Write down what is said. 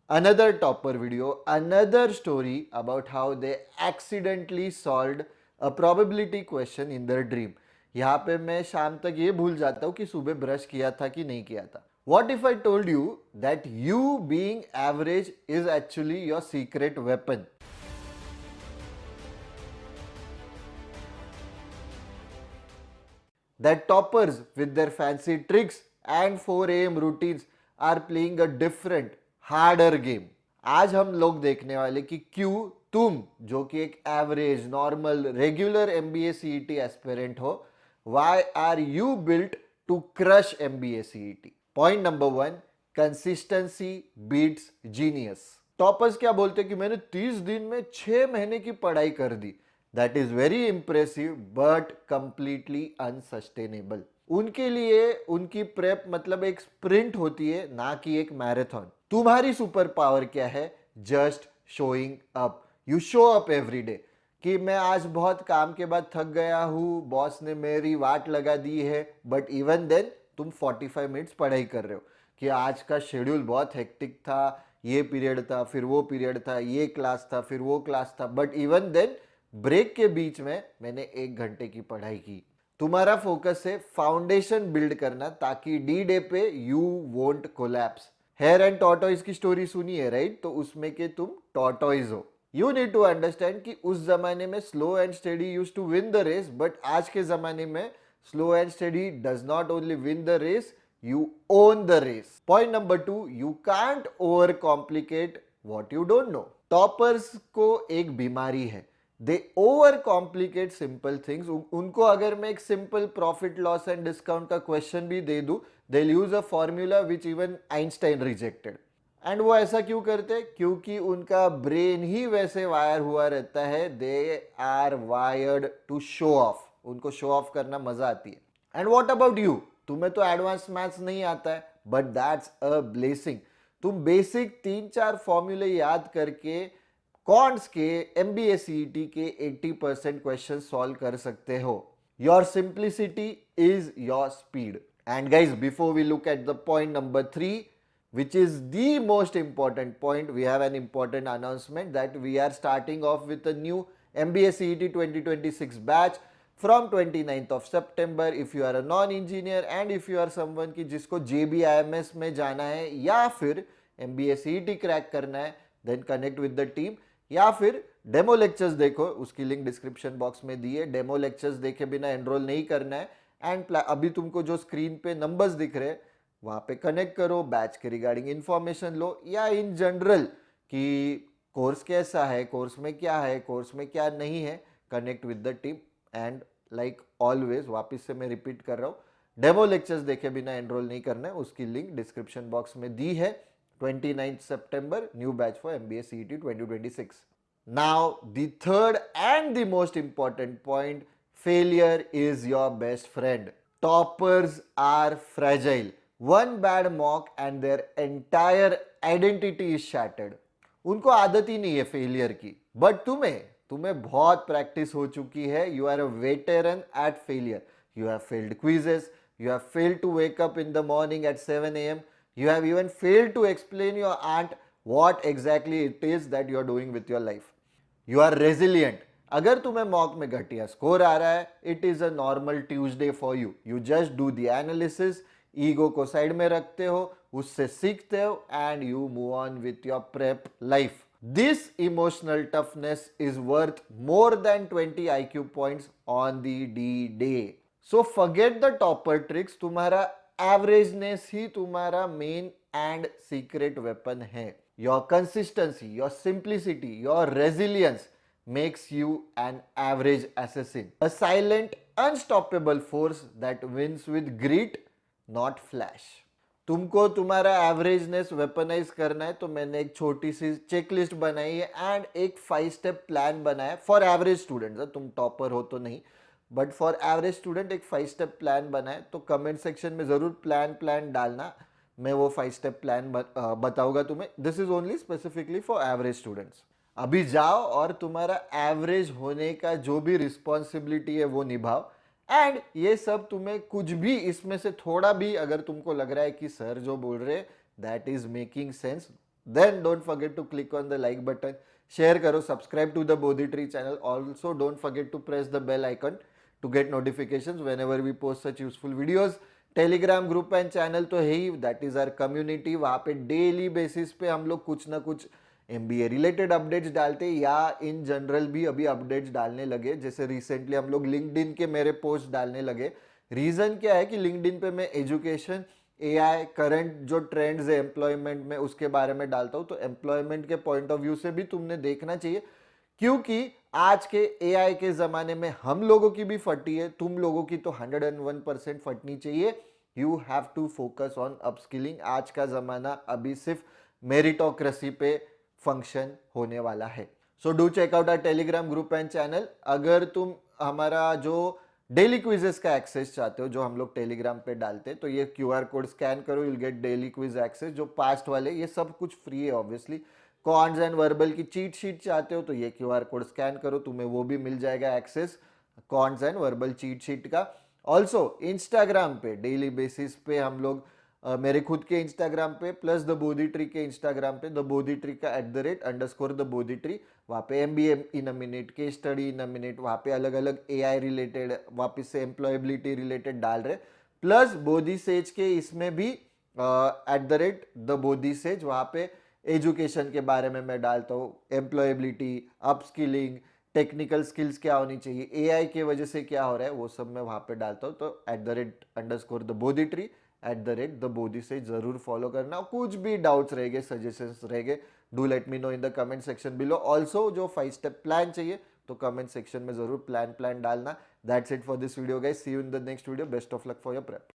Another topper video, another story about how they accidentally solved a probability question in their dream. यहाँ पे मैं शाम तक ये भूल जाता हूँ कि सुबह ब्रश किया था कि नहीं किया था. What if I told you that you being average is actually your secret weapon? That toppers with their fancy tricks and 4 a.m. routines are playing a different, harder game. आज हम लोग देखने वाले कि क्यों तुम जो कि एक average normal regular MBA CET aspirant हो, why are you built to crush MBA CET? Point number 1, consistency beats genius. Toppers क्या बोलते हैं कि मैंने 30 दिन में 6 महीने की पढ़ाई कर दी. That is very impressive but completely unsustainable. उनके लिए उनकी प्रेप मतलब एक स्प्रिंट होती है, ना कि एक मैराथन. तुम्हारी सुपर पावर क्या है? Just showing up. You show up every day कि मैं आज बहुत काम के बाद थक गया हूँ, बॉस ने मेरी वाट लगा दी है, बट इवन देन तुम 45 मिनट्स पढ़ाई कर रहे हो कि आज का शेड्यूल बहुत हेक्टिक था, ये पीरियड था, फिर वो पीरियड था, ये क्लास था, फिर वो क्लास था, बट इवन देन ब्रेक के बीच में मैंने 1 घंटे की पढ़ाई की. तुम्हारा फोकस है फाउंडेशन बिल्ड करना ताकि डी डे पे you won't collapse. Hare and tortoise की स्टोरी सुनी है राइट? तो उसमें के तुम टॉर्टोइज हो. यू नीड टू अंडरस्टैंड कि उस जमाने में slow and steady used to win the race, but आज के जमाने में slow and steady does not only win the race, you own the race. Point number 2, you can't overcomplicate what you don't know. Toppers को एक बीमारी है, they over complicate simple things. उनको अगर मैं एक simple profit loss and discount का question भी दे दूं, they use a formula which even Einstein rejected. And वो ऐसा क्यों करते? क्योंकि उनका ब्रेन ही वैसे वायर हुआ रहता है. They are wired to show off. उनको शो ऑफ करना मजा आती है. And what about you? तुम्हें तो एडवांस मैथ्स नहीं आता है, बट दैट्स अ ब्लेसिंग. तुम बेसिक 3-4 फॉर्मूले याद करके कॉन्ट्स के MBA CET के 80% क्वेश्चन सॉल्व कर सकते हो. Your simplicity is your speed. And guys, before we look at the point number 3, which is the most important point, we have an important announcement that we are starting off with a new MBA CET 2026 batch from 29th of September. If you are a non-engineer and if you are someone की जिसको JBIMS में जाना है या फिर MBA CET crack करना है, then connect with the team. या फिर डेमो लेक्चर्स देखो, उसकी लिंक डिस्क्रिप्शन बॉक्स में दी है. डेमो लेक्चर्स देखे बिना एनरोल नहीं करना है. एंड अभी तुमको जो स्क्रीन पे नंबर्स दिख रहे हैं वहां पे कनेक्ट करो, बैच के रिगार्डिंग इंफॉर्मेशन लो, या इन जनरल कि कोर्स कैसा है, कोर्स में क्या है, कोर्स में क्या नहीं है, connect with the team. And like always, वापस से मैं रिपीट कर रहा हूँ, डेमो लेक्चर्स देखे बिना एनरोल नहीं करना है. उसकी लिंक डिस्क्रिप्शन बॉक्स में दी है. 29 September, new batch for MBA CET 2026. Now, the third and the most important point, failure is your best friend. Toppers are fragile. One bad mock and their entire identity is shattered. उनको आदत ही नहीं है failure की, but तुम्हें तुम्हें बहुत practice हो चुकी है. You are a veteran at failure. You have failed quizzes, you have failed to wake up in the morning at 7 a.m. You have even failed to explain your aunt what exactly it is that you are doing with your life. You are resilient. अगर तुम्हें mock में घटिया score आ रहा है, it is a normal Tuesday for you. You just do the analysis, ego को side में रखते हो, उससे सीखते हो, and you move on with your prep life. This emotional toughness is worth more than 20 IQ points on the D day. So forget the topper tricks. तुम्हारा एवरेजनेस ही तुम्हारा main and secret weapon है. Your consistency, your simplicity, your resilience makes you an average assassin. A silent, unstoppable force that wins with grit, not flash. तुमको तुम्हारा एवरेजनेस weaponise करना है तो मैंने एक छोटी सी चेकलिस्ट बनाई है एंड एक 5 स्टेप प्लान बनाया फॉर एवरेज स्टूडेंट्स. तुम टॉपर हो तो नहीं, बट फॉर एवरेज स्टूडेंट एक 5 स्टेप प्लान बनाए. तो कमेंट सेक्शन में जरूर प्लान डालना, मैं वो 5 स्टेप प्लान बताऊंगा तुम्हें. This is only specifically for average students. अभी जाओ और तुम्हारा एवरेज होने का जो भी रिस्पॉन्सिबिलिटी है वो निभाओ. एंड ये सब तुम्हें कुछ भी इसमें से थोड़ा भी अगर तुमको लग रहा है कि सर जो बोल रहे that is making sense, then don't forget to click on the like button, share karo, subscribe to the Bodhi Tree channel. Also don't forget to press the bell icon to get notifications whenever we post such useful videos. Telegram group and channel तो है ही, that is our community. वहाँ पे daily basis पे हम लोग कुछ ना कुछ एमबीए रिलेटेड अपडेट्स डालते हैं, या इन जनरल भी अभी अपडेट्स डालने लगे. जैसे रिसेंटली हम लोग लिंक्डइन के मेरे पोस्ट डालने लगे. रीजन क्या है कि लिंक्डइन पे मैं एजुकेशन, एआई, करंट जो ट्रेंड्स है एम्प्लॉयमेंट में उसके बारे में डालता हूँ. तो एम्प्लॉयमेंट के पॉइंट ऑफ व्यू से भी तुमने देखना चाहिए, क्योंकि आज के एआई के जमाने में हम लोगों की भी फटी है, तुम लोगों की तो 101% फटनी चाहिए. You have to focus on upskilling. आज का जमाना अभी सिर्फ मेरिटोक्रेसी पे फंक्शन होने वाला है. So do check out our Telegram group and channel. अगर तुम हमारा जो डेली क्विजेस का एक्सेस चाहते हो जो हम लोग टेलीग्राम पे डालते हैं, तो ये क्यूआर कोड स्कैन करो, you'll get daily quiz access. जो पास्ट वाले ये सब कुछ फ्री है ऑब्वियसली. कॉन्स एंड वर्बल की चीट शीट चाहते हो तो ये क्यूआर कोड स्कैन करो, तुम्हें वो भी मिल जाएगा access quants and verbal cheat sheet का. ऑल्सो इंस्टाग्राम पे डेली बेसिस पे हम लोग मेरे खुद के इंस्टाग्राम पे प्लस द बोधी ट्री के इंस्टाग्राम पे, द बोधी ट्री का @_ द बोधी ट्री, वहाँ पे एमबीए इन अ मिनट, के स्टडी इन अ मिनट, वहाँ पे अलग अलग एआई रिलेटेड, वापस से एम्प्लॉयबिलिटी रिलेटेड डाल रहे. प्लस बोधी सेज के इसमें भी @_ द बोधी सेज, वहाँ पे एजुकेशन के बारे में मैं डालता हूँ, एम्प्लॉयबिलिटी, अपस्किलिंग, टेक्निकल स्किल्स क्या होनी चाहिए, एआई के वजह से क्या हो रहा है, वो सब मैं वहाँ पे डालता हूँ. तो @_ the Bodhi tree, @_ the Bodhi से जरूर फॉलो करना. कुछ भी डाउट्स रहेंगे, सजेशंस रहेंगे, do let me know in the comment section below. Also जो 5 स्टेप प्लान चाहिए तो कमेंट सेक्शन में जरूर प्लान डालना. That's it for this video guys. See you in the next video. Best of luck for your prep.